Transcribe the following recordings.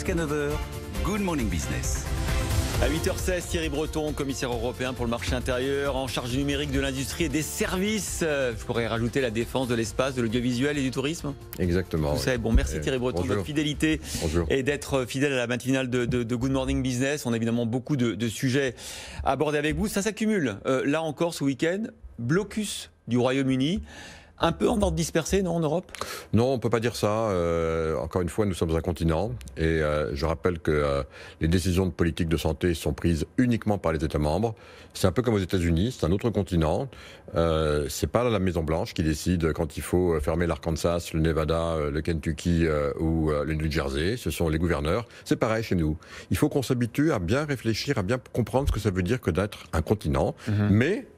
Jusqu'à 9 heures, Good Morning Business. À 8h16, Thierry Breton, commissaire européen pour le marché intérieur, en charge du numérique, de l'industrie et des services. Je pourrais rajouter la défense de l'espace, de l'audiovisuel et du tourisme. Exactement. Vous savez, bon, merci Thierry Breton de votre fidélité et d'être fidèle à la matinale de Good Morning Business. On a évidemment beaucoup de sujets à aborder avec vous. Ça s'accumule. Là encore, ce week-end, blocus du Royaume-Uni. Un peu en ordre dispersé, non, en Europe ? Non, on ne peut pas dire ça. Encore une fois, nous sommes un continent. Et je rappelle que les décisions de politique de santé sont prises uniquement par les États membres. C'est un peu comme aux États-Unis, c'est un autre continent. C'est pas la Maison-Blanche qui décide quand il faut fermer l'Arkansas, le Nevada, le Kentucky ou le New Jersey. Ce sont les gouverneurs. C'est pareil chez nous. Il faut qu'on s'habitue à bien réfléchir, à bien comprendre ce que ça veut dire que d'être un continent.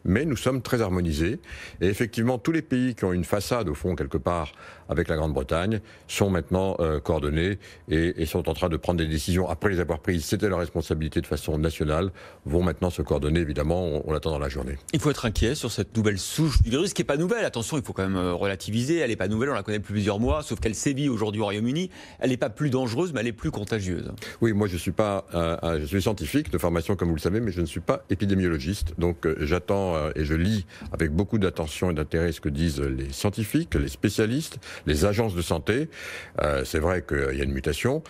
Mais nous sommes très harmonisés. Et effectivement, tous les pays qui ont une façade, au fond, quelque part, avec la Grande-Bretagne, sont maintenant coordonnés et sont en train de prendre des décisions. Après les avoir prises, c'était leur responsabilité de façon nationale, vont maintenant se coordonner, évidemment, on l'attend dans la journée. Il faut être inquiet sur cette nouvelle souche du virus, qui n'est pas nouvelle. Attention, il faut quand même relativiser. Elle n'est pas nouvelle, on la connaît depuis plusieurs mois, sauf qu'elle sévit aujourd'hui au Royaume-Uni. Elle n'est pas plus dangereuse, mais elle est plus contagieuse. Oui, moi je suis scientifique de formation, comme vous le savez, mais je ne suis pas épidémiologiste. Donc j'attends et je lis avec beaucoup d'attention et d'intérêt ce que disent les scientifiques, les spécialistes, les agences de santé. C'est vrai qu'il y a une mutation.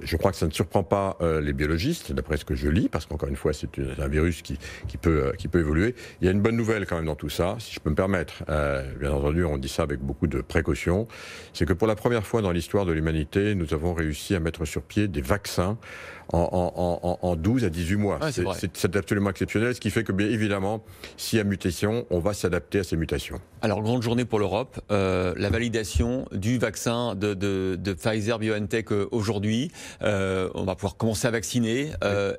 Je crois que ça ne surprend pas les biologistes, d'après ce que je lis, parce qu'encore une fois, c'est un virus qui peut évoluer. Il y a une bonne nouvelle quand même dans tout ça, si je peux me permettre. Bien entendu, on dit ça avec beaucoup de précautions. C'est que pour la première fois dans l'histoire de l'humanité, nous avons réussi à mettre sur pied des vaccins en 12 à 18 mois. Ouais, c'est absolument exceptionnel, ce qui fait que, bien évidemment, s'il y a mutation, on va s'adapter à ces mutations. Alors, grande journée pour l'Europe. La validation du vaccin de Pfizer-BioNTech aujourd'hui. On va pouvoir commencer à vacciner.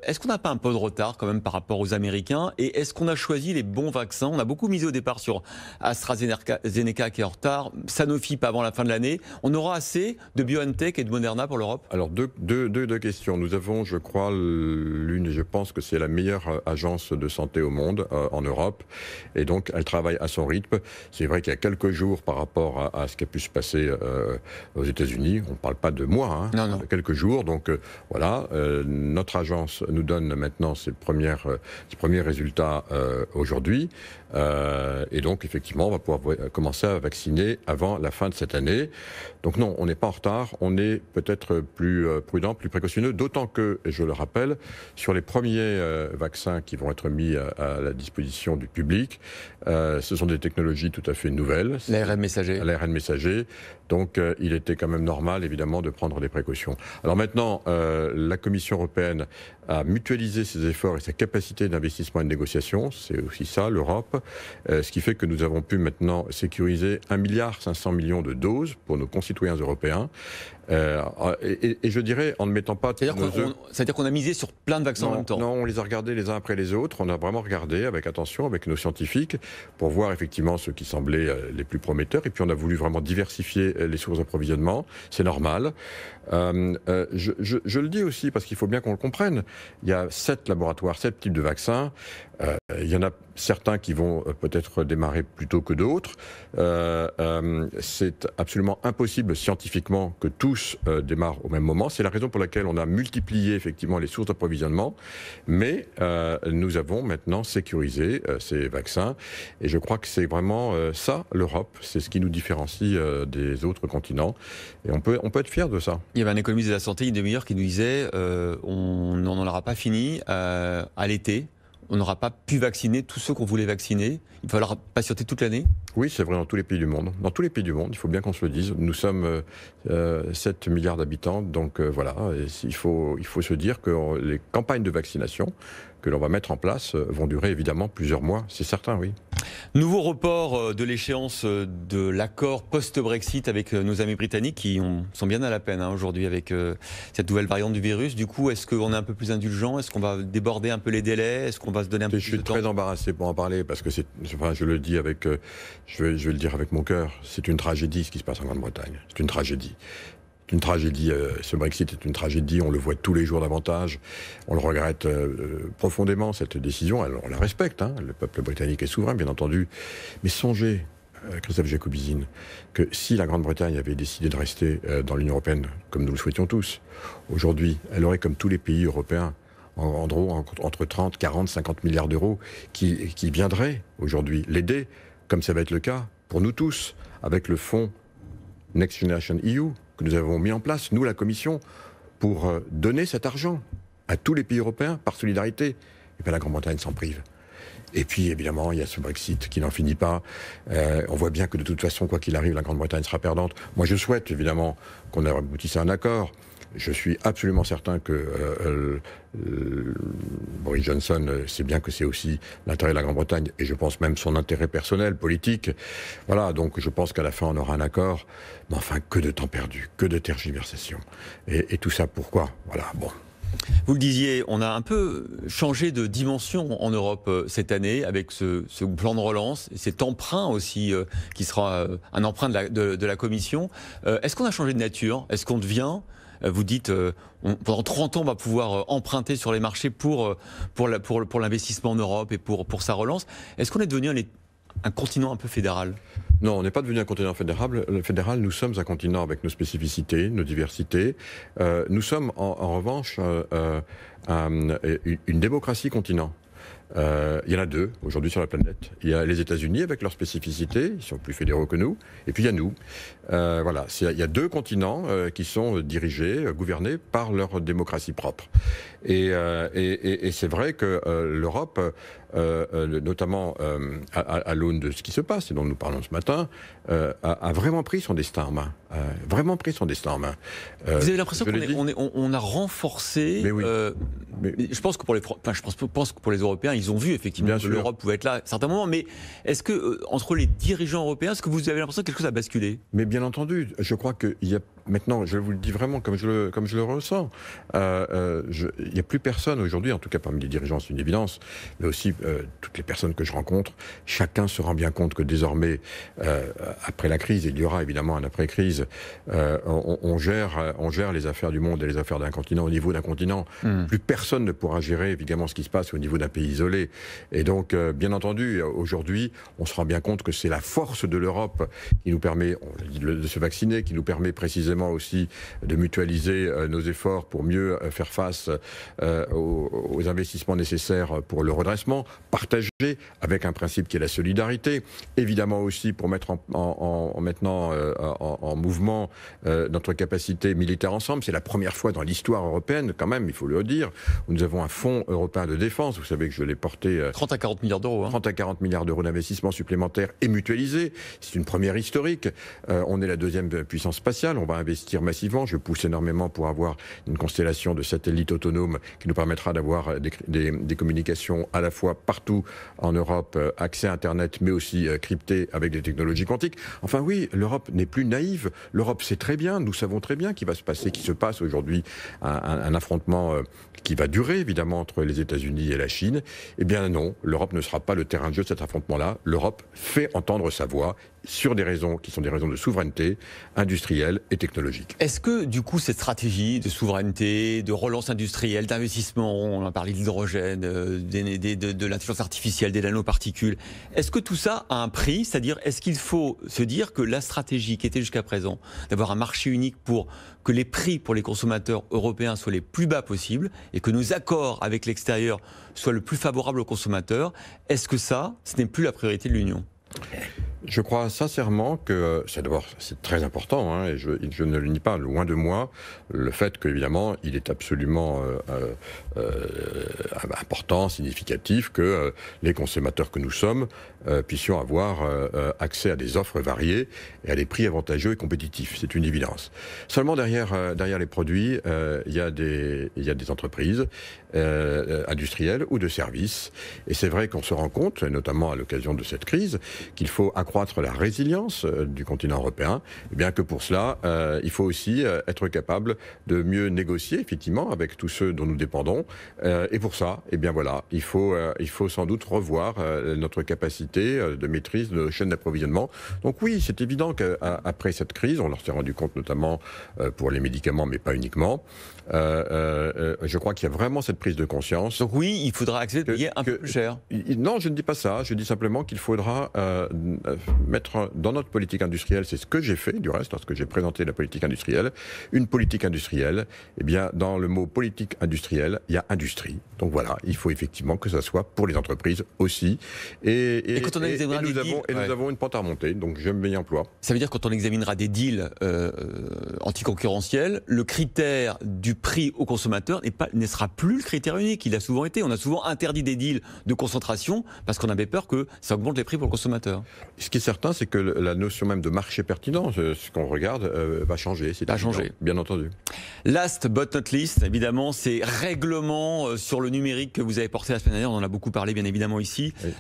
Est-ce qu'on n'a pas un peu de retard quand même par rapport aux Américains ? Et est-ce qu'on a choisi les bons vaccins ? On a beaucoup misé au départ sur AstraZeneca qui est en retard. Sanofi pas avant la fin de l'année. On aura assez de BioNTech et de Moderna pour l'Europe ? Alors, deux questions. Nous avons, je crois, je pense que c'est la meilleure agence de santé au monde, en Europe. Et donc, elle travaille à son rythme. C'est vrai qu'il y a quelques jours par rapport à ce qui a pu se passer aux États-Unis. On ne parle pas de mois, hein, non. Quelques jours. Donc, voilà. Notre agence nous donne maintenant ses premiers résultats aujourd'hui. Et donc, effectivement, on va pouvoir commencer à vacciner avant la fin de cette année. Donc non, on n'est pas en retard. On est peut-être plus prudent, plus précautionneux. D'autant que, et je le rappelle, sur les premiers vaccins qui vont être mis à la disposition du public, ce sont des technologies tout à fait nouvelles. L'ARN messager. L'ARN messager. Donc il était quand même normal, évidemment, de prendre des précautions. Alors maintenant, la Commission européenne a mutualisé ses efforts et sa capacité d'investissement et de négociation. C'est aussi ça, l'Europe. Ce qui fait que nous avons pu maintenant sécuriser 1,5 milliard de doses pour nos concitoyens européens. Et je dirais, en ne mettant pas... C'est-à-dire qu'on a misé sur plein de vaccins en même temps. Non, on les a regardés les uns après les autres. On a vraiment regardé avec attention, avec nos scientifiques, pour voir effectivement ceux qui semblaient les plus prometteurs. Et puis on a voulu vraiment diversifier les sources d'approvisionnement. C'est normal. Je le dis aussi parce qu'il faut bien qu'on le comprenne. Il y a 7 laboratoires, 7 types de vaccins. Il y en a certains qui vont peut-être démarrer plus tôt que d'autres. C'est absolument impossible scientifiquement que tous démarrent au même moment. C'est la raison pour laquelle on a multiplié effectivement les sources d'approvisionnement. Mais nous avons maintenant sécurisé ces vaccins. Et je crois que c'est vraiment ça, l'Europe. C'est ce qui nous différencie des autres continents. Et on peut être fier de ça. Il y avait un économiste de la santé, une demi-heure, qui nous disait on n'en aura pas fini à l'été. On n'aura pas pu vacciner tous ceux qu'on voulait vacciner. Il va falloir patienter toute l'année. Oui, c'est vrai dans tous les pays du monde. Dans tous les pays du monde, il faut bien qu'on se le dise. Nous sommes 7 milliards d'habitants, donc voilà. Et il faut se dire que les campagnes de vaccination que l'on va mettre en place vont durer évidemment plusieurs mois, c'est certain, oui. Nouveau report de l'échéance de l'accord post-Brexit avec nos amis britanniques qui sont bien à la peine aujourd'hui avec cette nouvelle variante du virus. Du coup, est-ce qu'on est un peu plus indulgent ? Est-ce qu'on va déborder un peu les délais ? Est-ce qu'on va se donner un peu plus de temps ? Je suis très embarrassé pour en parler parce que je le dis avec, je vais le dire avec mon cœur, c'est une tragédie ce qui se passe en Grande-Bretagne. C'est une tragédie. C'est une tragédie, ce Brexit est une tragédie, on le voit tous les jours davantage, on le regrette profondément cette décision, alors on la respecte, hein, le peuple britannique est souverain bien entendu, mais songez Christophe Jacobizine, que si la Grande-Bretagne avait décidé de rester dans l'Union européenne, comme nous le souhaitions tous, aujourd'hui, elle aurait, comme tous les pays européens, en gros, entre 30, 40, 50 milliards d'euros qui viendraient aujourd'hui l'aider, comme ça va être le cas pour nous tous, avec le fonds Next Generation EU que nous avons mis en place, nous, la Commission, pour donner cet argent à tous les pays européens par solidarité. Et bien la Grande-Bretagne s'en prive. Et puis, évidemment, il y a ce Brexit qui n'en finit pas. On voit bien que de toute façon, quoi qu'il arrive, la Grande-Bretagne sera perdante. Moi, je souhaite, évidemment, qu'on aboutisse à un accord. Je suis absolument certain que Boris Johnson sait bien que c'est aussi l'intérêt de la Grande-Bretagne, et je pense même son intérêt personnel, politique. Voilà, donc je pense qu'à la fin, on aura un accord. Mais enfin, que de temps perdu, que de tergiversation. Et tout ça, pourquoi? Voilà, bon. Vous le disiez, on a un peu changé de dimension en Europe cette année avec ce plan de relance, et cet emprunt aussi qui sera un emprunt de la Commission. Est-ce qu'on a changé de nature? Est-ce qu'on devient, vous dites, pendant 30 ans, on va pouvoir emprunter sur les marchés pour l'investissement en Europe et pour sa relance. Est-ce qu'on est devenu un continent un peu fédéral? Non, on n'est pas devenu un continent fédéral. Nous sommes un continent avec nos spécificités, nos diversités. Nous sommes en revanche une démocratie continent. Il y en a deux aujourd'hui sur la planète. Il y a les États-Unis avec leurs spécificités, ils sont plus fédéraux que nous, et puis il y a nous. Voilà, il y a deux continents qui sont dirigés, gouvernés par leur démocratie propre. Et c'est vrai que l'Europe, notamment à l'aune de ce qui se passe et dont nous parlons ce matin, a vraiment pris son destin en main. Vraiment pris son destin en main. Vous avez l'impression qu'on a renforcé. Mais oui. Je pense que pour les Européens, ils ont vu effectivement que l'Europe pouvait être là à certains moments. Mais est-ce que entre les dirigeants européens, est-ce que vous avez l'impression que quelque chose a basculé? Mais bien entendu, je crois qu'il y a maintenant, je vous le dis vraiment comme je le ressens, il n'y a plus personne aujourd'hui, en tout cas parmi les dirigeants, c'est une évidence, mais aussi toutes les personnes que je rencontre, chacun se rend bien compte que désormais, après la crise, il y aura évidemment un après-crise, on gère les affaires du monde et les affaires d'un continent au niveau d'un continent. Plus personne ne pourra gérer évidemment ce qui se passe au niveau d'un pays isolé. Et donc, bien entendu, aujourd'hui, on se rend bien compte que c'est la force de l'Europe qui nous permet de se vacciner, qui nous permet précisément aussi de mutualiser nos efforts pour mieux faire face aux investissements nécessaires pour le redressement, partagé avec un principe qui est la solidarité, évidemment aussi pour mettre en mouvement notre capacité militaire ensemble. C'est la première fois dans l'histoire européenne, quand même, il faut le dire, où nous avons un fonds européen de défense. Vous savez que je l'ai porté 30 à 40 milliards d'euros. 30 à 40 milliards d'euros d'investissements supplémentaires et mutualisés. C'est une première historique. On est la deuxième puissance spatiale. On va investir massivement. Je pousse énormément pour avoir une constellation de satellites autonomes qui nous permettra d'avoir des communications à la fois partout en Europe, accès à Internet, mais aussi crypté avec des technologies quantiques. Enfin oui, l'Europe n'est plus naïve. L'Europe sait très bien, nous savons très bien qu'il va se passer, qu'il se passe aujourd'hui un affrontement qui va durer évidemment entre les États-Unis et la Chine. Eh bien non, l'Europe ne sera pas le terrain de jeu de cet affrontement-là. L'Europe fait entendre sa voix sur des raisons qui sont des raisons de souveraineté industrielle et technologique. Est-ce que, du coup, cette stratégie de souveraineté, de relance industrielle, d'investissement, on a parlé de l'hydrogène, de l'intelligence artificielle, des nanoparticules, est-ce que tout ça a un prix? C'est-à-dire, est-ce qu'il faut se dire que la stratégie qui était jusqu'à présent, d'avoir un marché unique pour que les prix pour les consommateurs européens soient les plus bas possibles et que nos accords avec l'extérieur soient le plus favorables aux consommateurs, est-ce que ça, ce n'est plus la priorité de l'Union? Je crois sincèrement que c'est très important, hein, et je ne le nie pas, loin de moi, le fait qu'évidemment, il est absolument important, significatif que les consommateurs que nous sommes puissions avoir accès à des offres variées et à des prix avantageux et compétitifs. C'est une évidence. Seulement derrière les produits, il y a des entreprises industrielles ou de services. Et c'est vrai qu'on se rend compte, notamment à l'occasion de cette crise, qu'il faut accroître la résilience du continent européen, et bien que pour cela, il faut aussi être capable de mieux négocier, effectivement, avec tous ceux dont nous dépendons. Et pour ça, eh bien voilà, il faut sans doute revoir notre capacité de maîtrise de nos chaînes d'approvisionnement. Donc oui, c'est évident qu'après cette crise, on leur s'est rendu compte notamment pour les médicaments, mais pas uniquement, je crois qu'il y a vraiment cette prise de conscience. Donc oui, il faudra accepter de payer un peu plus cher. Non, je ne dis pas ça. Je dis simplement qu'il faudra mettre dans notre politique industrielle, c'est ce que j'ai fait du reste lorsque j'ai présenté la politique industrielle, une politique industrielle, eh bien dans le mot politique industrielle, il y a industrie. Donc voilà, il faut effectivement que ça soit pour les entreprises aussi. Et nous avons une pente à remonter, donc j'aime bien emploi. Ça veut dire quand on examinera des deals anticoncurrentiels, le critère du prix au consommateur ne sera plus le critère unique. Il a souvent été. On a souvent interdit des deals de concentration parce qu'on avait peur que ça augmente les prix pour le consommateur. Ce qui est certain, c'est que la notion même de marché pertinent, ce qu'on regarde, va changer. Va changer. Bien entendu. Last but not least, évidemment, ces règlements sur le numérique que vous avez porté la semaine dernière. On en a beaucoup parlé, bien évidemment, ici. Oui.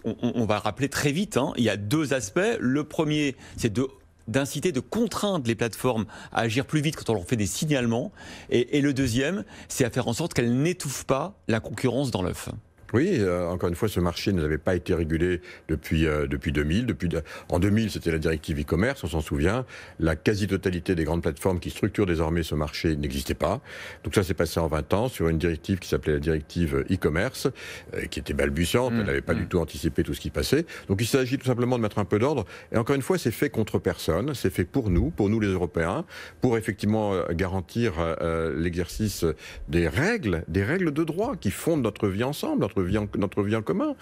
On va rappeler très vite, hein, il y a deux aspects. Le premier, c'est d'inciter, de contraindre les plateformes à agir plus vite quand on leur fait des signalements. Et le deuxième, c'est à faire en sorte qu'elles n'étouffent pas la concurrence dans l'œuf. Oui, encore une fois, ce marché n'avait pas été régulé depuis 2000. En 2000, c'était la directive e-commerce, on s'en souvient. La quasi-totalité des grandes plateformes qui structurent désormais ce marché n'existait pas. Donc ça s'est passé en 20 ans sur une directive qui s'appelait la directive e-commerce, qui était balbutiante, elle n'avait pas du tout anticipé tout ce qui passait. Donc il s'agit tout simplement de mettre un peu d'ordre. Et encore une fois, c'est fait contre personne, c'est fait pour nous les Européens, pour effectivement garantir l'exercice des règles de droit qui fondent notre vie ensemble, notre vie en commun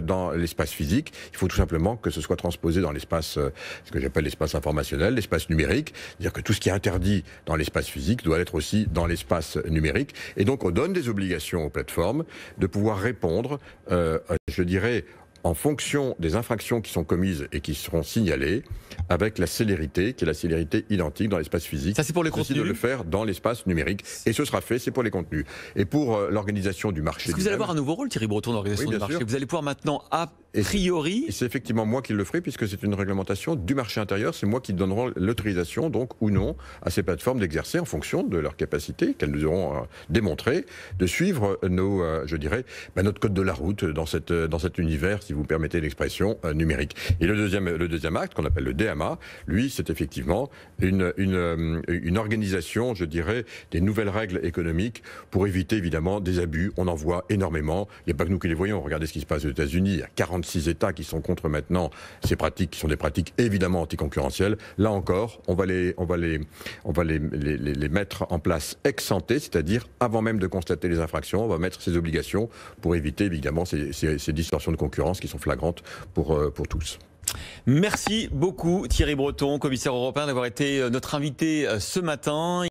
dans l'espace physique. Il faut tout simplement que ce soit transposé dans l'espace, ce que j'appelle l'espace informationnel, l'espace numérique. C'est-à-dire que tout ce qui est interdit dans l'espace physique doit être aussi dans l'espace numérique. Et donc on donne des obligations aux plateformes de pouvoir répondre, je dirais, en fonction des infractions qui sont commises et qui seront signalées, avec la célérité, qui est la célérité identique dans l'espace physique. Ça, c'est pour les contenus. De le faire dans l'espace numérique. Et ce sera fait, c'est pour les contenus. Et pour l'organisation du marché. Est-ce que vous allez avoir un nouveau rôle, Thierry Breton, dans l'organisation du marché? Vous allez pouvoir maintenant, a priori... Et c'est effectivement moi qui le ferai, puisque c'est une réglementation du marché intérieur. C'est moi qui donneront l'autorisation, donc, ou non, à ces plateformes d'exercer, en fonction de leur capacité, qu'elles nous auront démontré, de suivre notre code de la route dans cet univers, si vous permettez l'expression, numérique. Et le deuxième acte, qu'on appelle le DMA, lui, c'est effectivement une organisation, je dirais, des nouvelles règles économiques pour éviter, évidemment, des abus. On en voit énormément. Il n'y a pas que nous qui les voyons. Regardez ce qui se passe aux États-Unis. Il y a 46 États qui sont contre maintenant ces pratiques, qui sont des pratiques évidemment anticoncurrentielles. Là encore, on va les mettre en place ex ante, c'est-à-dire avant même de constater les infractions, on va mettre ces obligations pour éviter, évidemment, ces distorsions de concurrence qui sont flagrantes pour tous. Merci beaucoup Thierry Breton, commissaire européen, d'avoir été notre invité ce matin.